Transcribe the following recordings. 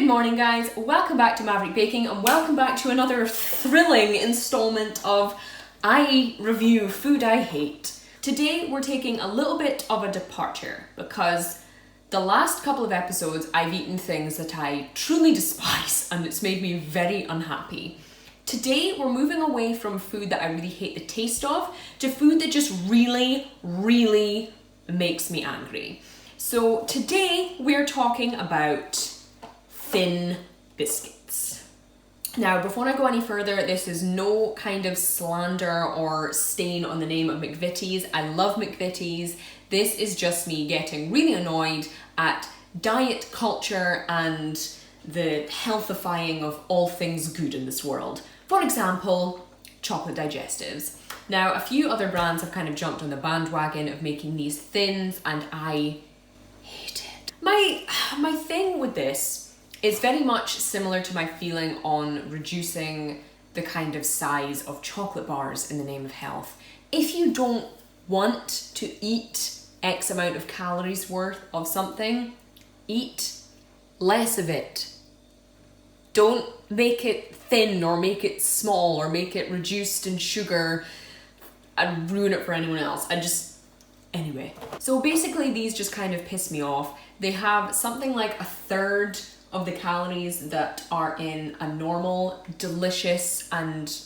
Good morning guys, welcome back to Maverick Baking and welcome back to another thrilling installment of I review food I hate. Today we're taking a little bit of a departure because the last couple of episodes I've eaten things that I truly despise and it's made me very unhappy. Today we're moving away from food that I really hate the taste of to food that just really makes me angry. So today we're talking about thin biscuits. Now, before I go any further, this is no kind of slander or stain on the name of McVitie's. I love McVitie's. This is just me getting really annoyed at diet culture and the healthifying of all things good in this world. For example, chocolate digestives. Now, a few other brands have kind of jumped on the bandwagon of making these thins and I hate it. My thing with this is very much similar to my feeling on reducing the kind of size of chocolate bars in the name of health. If you don't want to eat X amount of calories worth of something, eat less of it. Don't make it thin or make it small or make it reduced in sugar and ruin it for anyone else. Anyway. So basically these just kind of piss me off. They have something like a third of the calories that are in a normal, delicious and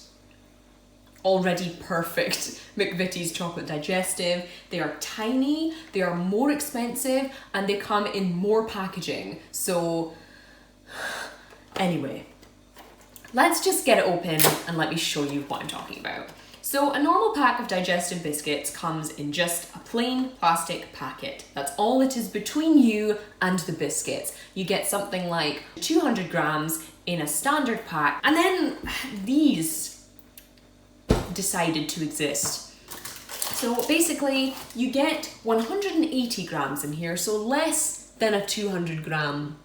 already perfect McVitie's chocolate digestive. They are tiny, they are more expensive, and they come in more packaging. So anyway, let's just get it open and let me show you what I'm talking about. So a normal pack of digestive biscuits comes in just a plain plastic packet. That's all it is between you and the biscuits. You get something like 200 grams in a standard pack, and then these decided to exist. So basically you get 180 grams in here, so less than a 200 gram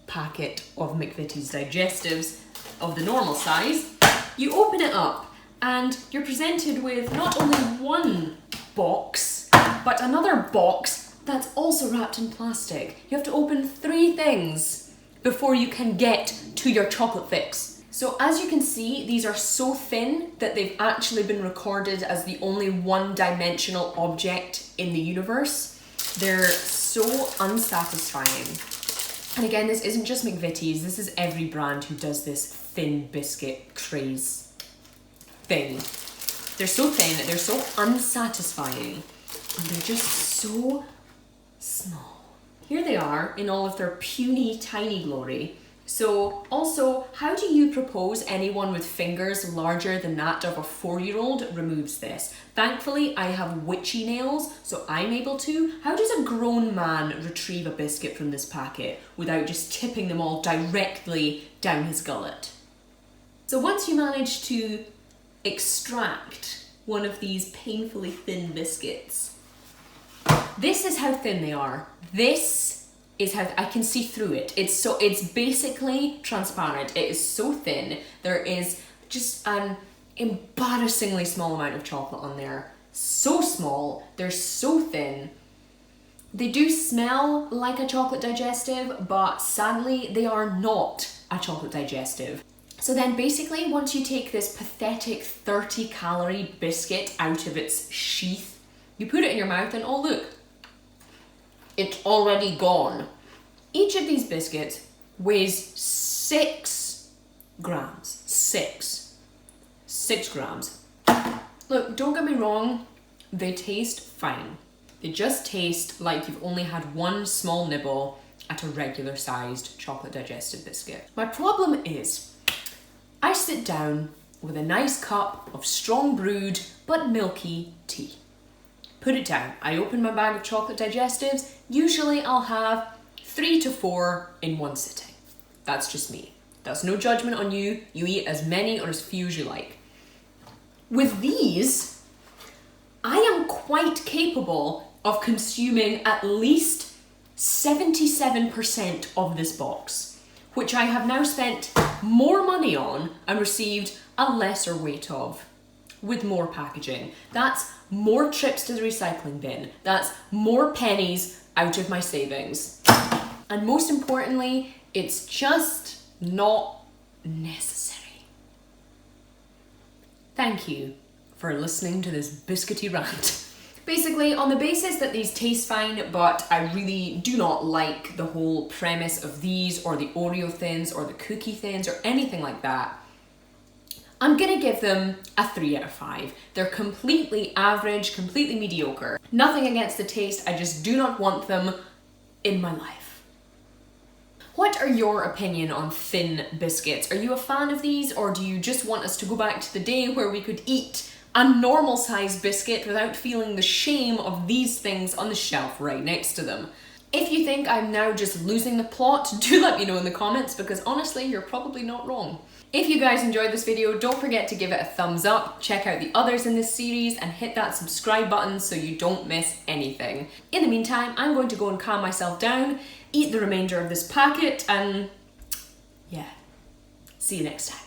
packet of McVitie's digestives of the normal size. You open it up and you're presented with not only one box, but another box that's also wrapped in plastic. You have to open 3 things before you can get to your chocolate fix. So as you can see, these are so thin that they've actually been recorded as the only one-dimensional object in the universe. They're so unsatisfying. And again, this isn't just McVitie's, this is every brand who does this thin biscuit craze thing. They're so thin, they're so unsatisfying, and they're just so small. Here they are in all of their puny, tiny glory. So also, how do you propose anyone with fingers larger than that of a 4-year-old removes this? Thankfully, I have witchy nails, so I'm able to. How does a grown man retrieve a biscuit from this packet without just tipping them all directly down his gullet? So once you manage to extract one of these painfully thin biscuits, this is how thin they are. This is how I can see through it. It's basically transparent. It is so thin. There is just an embarrassingly small amount of chocolate on there. So small, they're so thin. They do smell like a chocolate digestive, but sadly they are not a chocolate digestive. So then basically once you take this pathetic 30-calorie biscuit out of its sheath, you put it in your mouth and oh look, it's already gone. Each of these biscuits weighs 6 grams. 6 grams. Look, don't get me wrong, they taste fine. They just taste like you've only had one small nibble at a regular sized chocolate digestive biscuit. My problem is, I sit down with a nice cup of strong brewed but milky tea. Put it down. I open my bag of chocolate digestives. Usually I'll have 3 to 4 in one sitting. That's just me. That's no judgment on you. You eat as many or as few as you like. With these, I am quite capable of consuming at least 77% of this box, which I have now spent more money on and received a lesser weight of with more packaging. That's more trips to the recycling bin. That's more pennies out of my savings. And most importantly, It's just not necessary. Thank you for listening to this biscuity rant. Basically, on the basis that these taste fine, but I really do not like the whole premise of these or the Oreo Thins or the Cookie Thins or anything like that, I'm gonna give them a 3 out of 5. They're completely average, completely mediocre. Nothing against the taste, I just do not want them in my life. What are your opinion on thin biscuits? Are you a fan of these, or do you just want us to go back to the day where we could eat a normal sized biscuit without feeling the shame of these things on the shelf right next to them? If you think I'm now just losing the plot, do let me know in the comments, because honestly, you're probably not wrong. If you guys enjoyed this video, don't forget to give it a thumbs up, check out the others in this series, and hit that subscribe button so you don't miss anything. In the meantime, I'm going to go and calm myself down, eat the remainder of this packet, and yeah, see you next time.